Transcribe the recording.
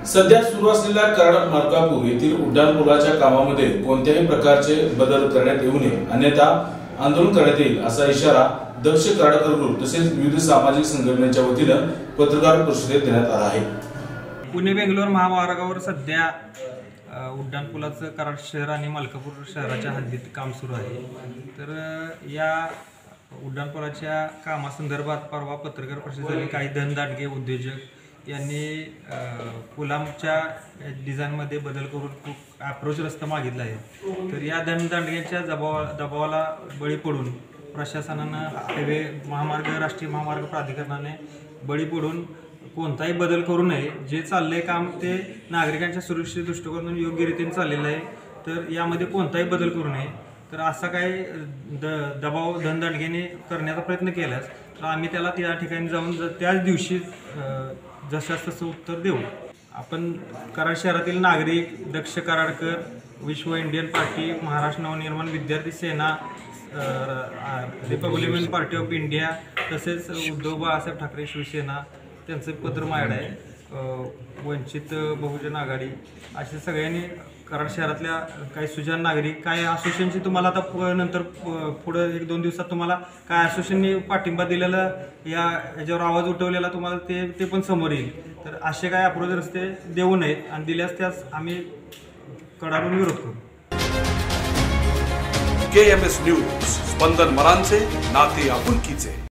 सध्या सुरू असलेल्या कराड मलकापूर येथील उड्डाणपुलाच्या कामामध्ये कोणत्याही प्रकारचे बदल करण्यात येऊ नये, अन्यथा आंदोलन करण्यात येईल असा इशारा दक्ष कराडकर ग्रुप तसेच विविध सामाजिक संघटनांच्या वतीनं पत्रकार परिषदेत देण्यात आला आहे। पुणे बेंगलोर महामार्गावर सध्या उड्डाणपुलाचं कराड शहर आणि मलकापूर शहराच्या हद्दीत काम सुरू आहे। तर या उड्डाणपुलाच्या कामासंदर्भात परवा पत्रकार परिषद झाली। काही धनदांडगे उद्योजक यांनी पुलाच्या डिझाईनमध्ये बदल करून खूप अप्रोच रस्ता मागितला आहे। तर या धनदांडग्यांच्या दबावाला बळी पडून प्रशासनानं हायवे महामार्ग राष्ट्रीय महामार्ग प्राधिकरणाने बळी पडून कोणताही बदल करू नये। जे चालले काम ते नागरिकांच्या सुरक्षित दृष्टिकोनातून योग्यरीतीने चाललेलं आहे। तर यामध्ये कोणताही बदल करू नये। तर असा काही दबाव धनदांडग्याने करण्याचा प्रयत्न केल्यास तर आम्ही त्याला त्या ठिकाणी जाऊन त्याच दिवशी जशास तसं उत्तर देऊ। आपण कराड शहरातील नागरिक, दक्ष कराडकर, विश्व इंडियन पार्टी, महाराष्ट्र नवनिर्माण विद्यार्थी सेना, रिपब्लिकन पार्टी ऑफ इंडिया तसेच उद्धव बाळासाहेब ठाकरे शिवसेना त्यांचं पत्र माझ्याकडे आहे। वंचित बहुजन आघाडी अशा सगळ्यांनी कराड शहरातल्या काही सुजाण नागरिक, काही असोसिएशनची तुम्हाला आता नंतर पुढं 1-2 दिवसात तुम्हाला काय असोसिएशननी पाठिंबा दिलेला याच्यावर आवाज उठवलेला तुम्हाला ते पण समोर येईल। तर असे काय अप्रोच रस्ते देऊ नयेत आणि दिल्यास त्यास आम्ही कडाडून विरोध करू। KMS न्यूज, स्पंदन मरांचे नाते आपुलकीचे।